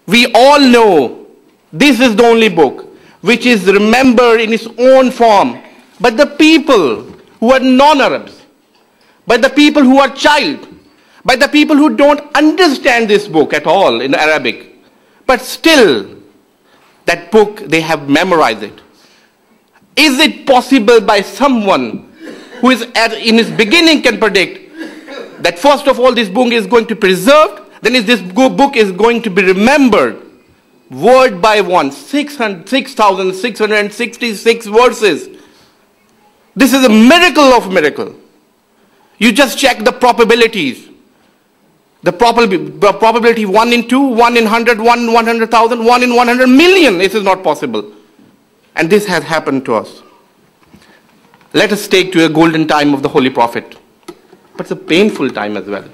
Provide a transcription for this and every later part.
We all know this is the only book which is remembered in its own form. But the people who are non-Arabs, by the people who are child, by the people who don't understand this book at all in Arabic, but still that book they have memorized it. Is it possible by someone who is in his beginning can predict that first of all this book is going to be preserved, then this book is going to be remembered word by one, 6,666 verses. This is a miracle of miracle. You just check the probabilities. The probability 1 in 2, 1 in 100, 1 in 100,000, 1 in 100 million. This is not possible. And this has happened to us. Let us take to a golden time of the Holy Prophet. But it's a painful time as well.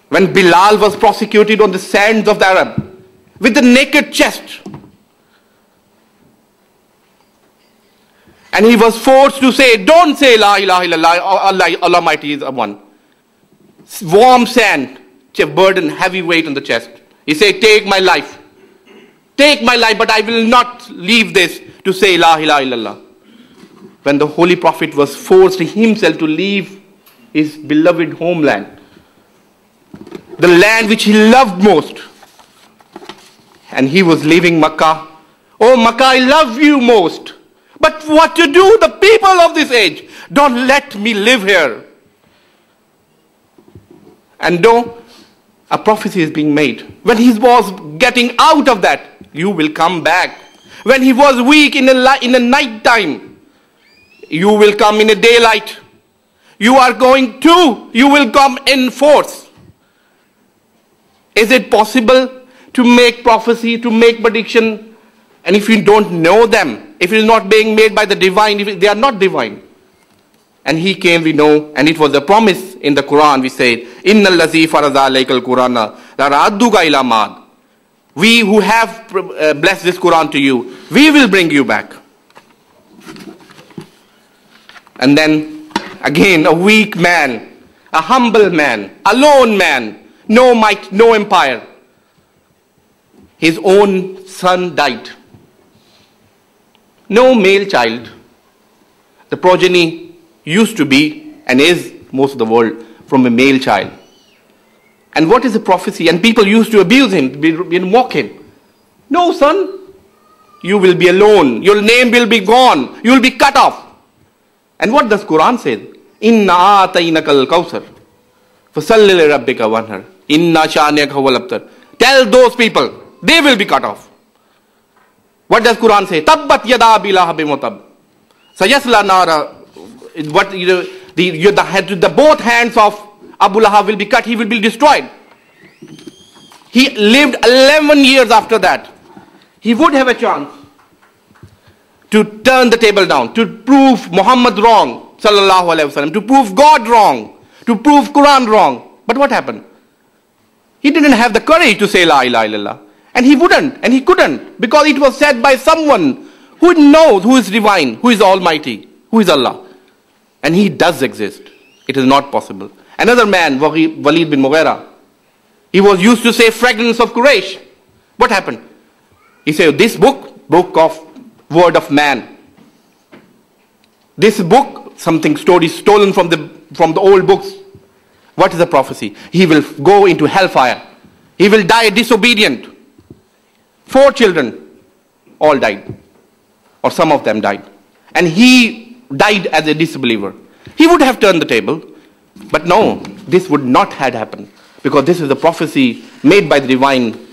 When Bilal was prosecuted on the sands of the Arab with the naked chest. And he was forced to say, don't say La ilaha illallah, Allah Almighty is one. Warm sand, burden, heavy weight on the chest. He said, take my life. Take my life, but I will not leave this to say La ilaha illallah. When the Holy Prophet was forced himself to leave his beloved homeland, the land which he loved most, and he was leaving Makkah. Oh Makkah, I love you most. But what to do? The people of this age don't let me live here. And though a prophecy is being made, when he was getting out of that, you will come back. When he was weak in the night time, you will come in a daylight. You are going to, you will come in force. Is it possible to make prophecy, to make prediction, and if you don't know them, if it is not being made by the divine, if they are not divine? And he came, we know, and it was a promise in the Quran. We said, Inna allazi farada alaykal Qurana la radduka ila mad. We who have blessed this Quran to you, we will bring you back. And then again, a weak man, a humble man, a lone man, no might, no empire. His own son died. No male child. The progeny used to be and is most of the world from a male child. And what is the prophecy? And people used to abuse him, mock him. No, son, you will be alone. Your name will be gone. You will be cut off. And what does Quran say? Inna atainakal kawsar. Fasalli li rabbika wanhar. Inna shaniaka huwal abtar. Tell those people, they will be cut off. What does Quran say? Tabbat yada abi lahabin wa tab. Sayasla nara. What the both hands of Abu Lahab will be cut. He will be destroyed. He lived 11 years after that. He would have a chance to turn the table down, to prove Muhammad wrong, sallallahu alaihi wasallam, to prove God wrong, to prove Quran wrong. But what happened? He didn't have the courage to say La ilaha illallah. And he wouldn't, and he couldn't, because it was said by someone who knows who is divine, who is almighty, who is Allah. And he does exist. It is not possible. Another man, Walid bin Mughira, he was used to say fragrance of Quraysh. What happened? He said, this book of word of man. This book, something story stolen from the old books. What is the prophecy? He will go into hellfire. He will die disobedient. 4 children all died. Or some of them died. And he died as a disbeliever. He would have turned the table. But no, this would not have happened. Because this is the prophecy made by the divine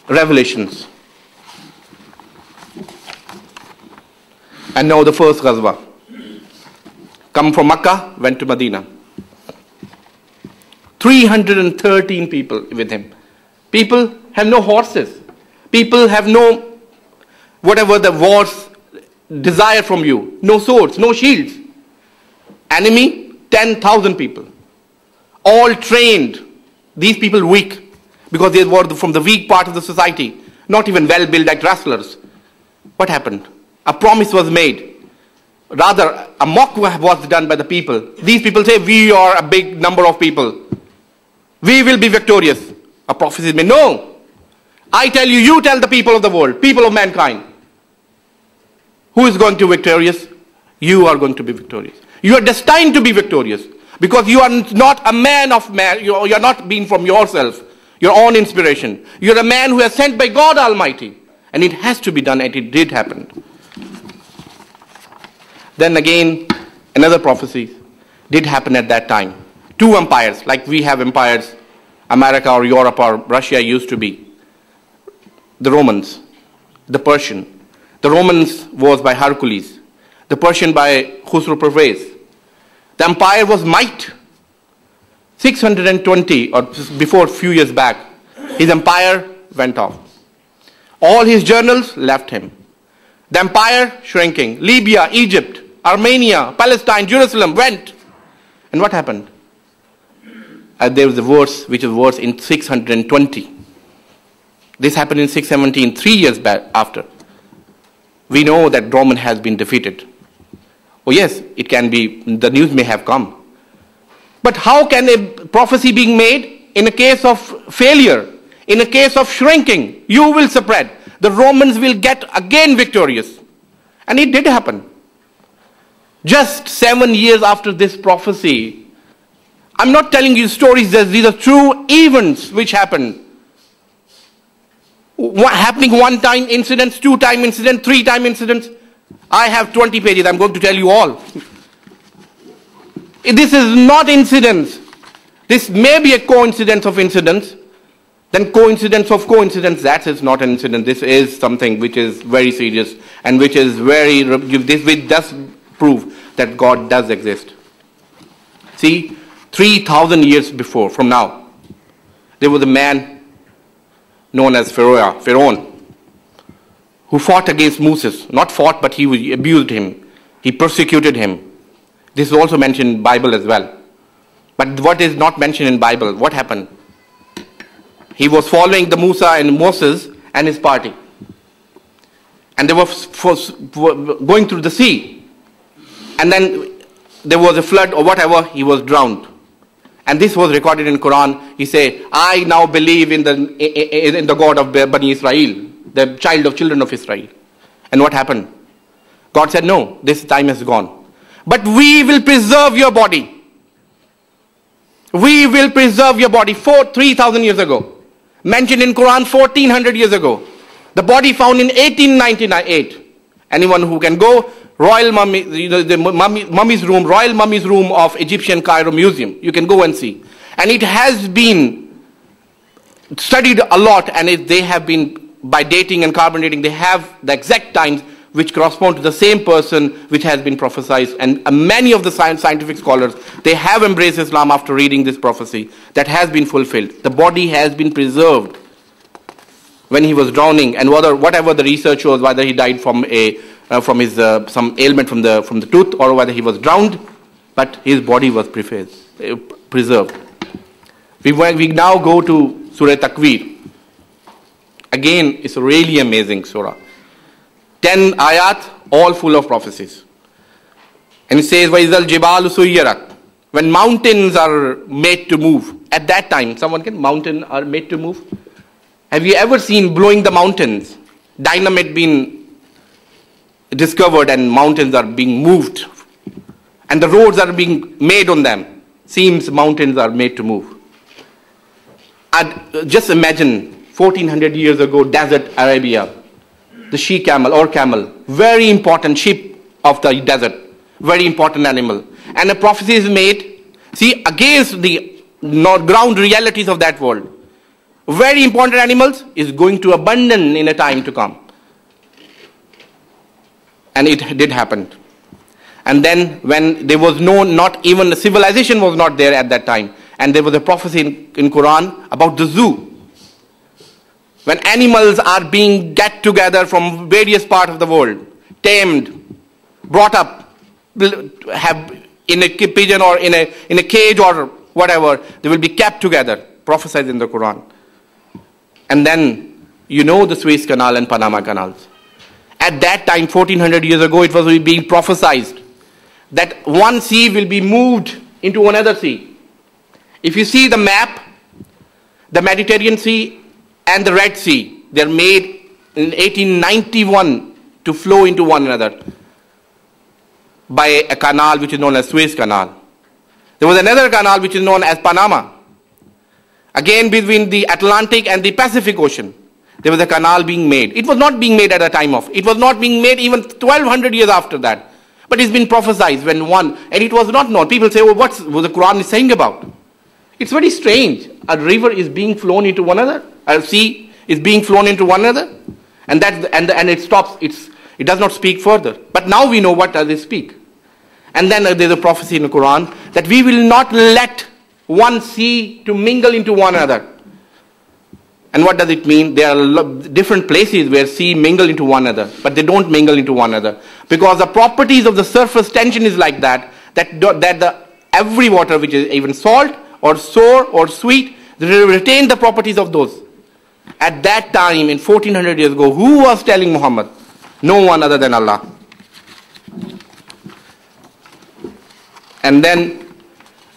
revelations. And now the first Ghazwa. Come from Makkah, went to Medina. 313 people with him. People have no horses. People have no, whatever the wars desire from you. No swords, no shields. Enemy, 10,000 people. All trained. These people weak. Because they were from the weak part of the society. Not even well-built like wrestlers. What happened? A promise was made. Rather, a mock was done by the people. These people say, we are a big number of people. We will be victorious. A prophecy is made. No. I tell you, you tell the people of the world, people of mankind, who is going to be victorious? You are going to be victorious. You are destined to be victorious because you are not a man of man. You are not being from yourself, your own inspiration. You are a man who is sent by God Almighty. And it has to be done, and it did happen. Then again, another prophecy did happen at that time. Two empires, like we have empires, America or Europe or Russia used to be. The Romans, the Persian. The Romans was by Hercules. The Persian by Khusro Pervez. The empire was might. 620, or before a few years back, his empire went off. All his journals left him. The empire shrinking. Libya, Egypt, Armenia, Palestine, Jerusalem went. And what happened? There was a verse, which is verse in 620. This happened in 617, 3 years back after. We know that Roman has been defeated. Oh yes, it can be, the news may have come. But how can a prophecy being made in a case of failure, in a case of shrinking? You will spread. The Romans will get again victorious. And it did happen. Just 7 years after this prophecy, I'm not telling you stories, these are true events which happened. Happening one time incidents, 2 time incidents, 3 time incidents. I have 20 pages, I'm going to tell you all. This is not incidents. This may be a coincidence of incidents. Then coincidence of coincidence, that is not an incident. This is something which is very serious and which is which does prove that God does exist. See, 3,000 years before, from now, there was a man known as Pharaoh, who fought against Moses. Not fought, but he abused him. He persecuted him. This is also mentioned in the Bible as well. But what is not mentioned in the Bible? What happened? He was following the Musa and Moses and his party. And they were going through the sea. And then there was a flood or whatever, he was drowned. And this was recorded in Quran. He said, I now believe in the God of Bani Israel, the children of Israel. And what happened? God said, no, this time has gone. But we will preserve your body. We will preserve your body. 3,000 years ago. Mentioned in Quran 1400 years ago. The body found in 1898. Anyone who can go, royal mummy, the mummy's room, royal mummy's room of Egyptian Cairo Museum. You can go and see. And it has been studied a lot, and they have been, by dating and carbon dating, they have the exact times which correspond to the same person which has been prophesied. And many of the scientific scholars, they have embraced Islam after reading this prophecy that has been fulfilled. The body has been preserved when he was drowning, and whatever the research shows, whether he died from some ailment from the tooth or whether he was drowned, but his body was preserved. We now go to Surah Takwir. Again, it's a really amazing surah. 10 ayat, all full of prophecies. And it says, وَإِذَا الْجِبَالُ سُيِّرَتْ. When mountains are made to move. At that time, mountains are made to move. Have you ever seen blowing the mountains? Dynamite being discovered and mountains are being moved. And the roads are being made on them. Seems mountains are made to move. And just imagine 1400 years ago, desert Arabia. The she-camel or camel, very important sheep of the desert, very important animal. And a prophecy is made, see, against the ground realities of that world. Very important animals is going to abandon in a time to come. And it did happen. And then when there was not even the civilization was not there at that time. And there was a prophecy in Quran about the zoo. When animals are being get together from various parts of the world, tamed, brought up, have in a pigeon or in a cage or whatever, they will be kept together, prophesied in the Quran. And then, you know the Suez Canal and Panama Canals. At that time, 1400 years ago, it was being prophesied that one sea will be moved into another sea. If you see the map, the Mediterranean Sea and the Red Sea, they're made in 1891 to flow into one another by a canal which is known as Suez Canal. There was another canal which is known as Panama. Again, between the Atlantic and the Pacific Ocean, there was a canal being made. It was not being made at a time of. It was not being made even 1200 years after that. But it's been prophesied when one, and it was not known. People say, oh, what the Quran is saying about? It's very strange. A river is being flown into one another. A sea is being flown into one another. And it stops. It does not speak further. But now we know what does it speak. And then there's a prophecy in the Quran that we will not let one sea to mingle into one another. And what does it mean? There are different places where sea mingle into one another, but they don't mingle into one another. Because the properties of the surface tension is like that every water which is even salt or sour or sweet, they retain the properties of those. At that time, in 1400 years ago, who was telling Muhammad? No one other than Allah. And then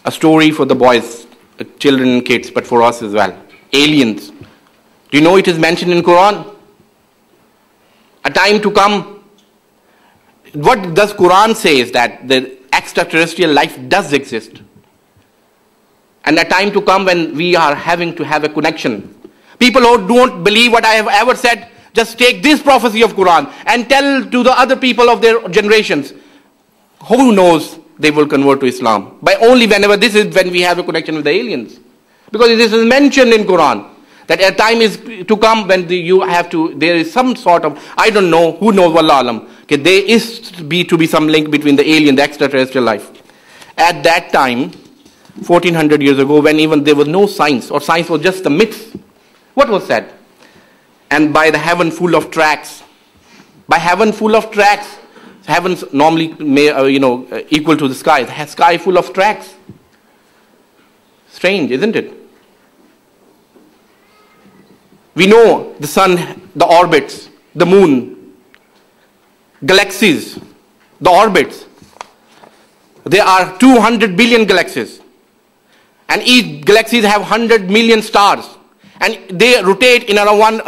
a story for the boys, the children and kids, but for us as well. Aliens. Do you know it is mentioned in Quran? A time to come. What does Quran say is that the extraterrestrial life does exist. And a time to come when we are having to have a connection. People who don't believe what I have ever said, just take this prophecy of Quran and tell to the other people of their generations. Who knows they will convert to Islam? By only whenever this is when we have a connection with the aliens. Because this is mentioned in Quran. That a time is to come when there is some sort of, I don't know, who knows, Wallah alam, there is to be some link between the alien, the extraterrestrial life. At that time, 1400 years ago, when even there was no science, or science was just the myths, what was said? And by the heaven full of tracks, heaven's normally equal to the sky, the sky full of tracks. Strange, isn't it? We know the sun, the orbits, the moon, galaxies, the orbits. There are 200 billion galaxies. And each galaxies have 100 million stars. And they rotate in around one,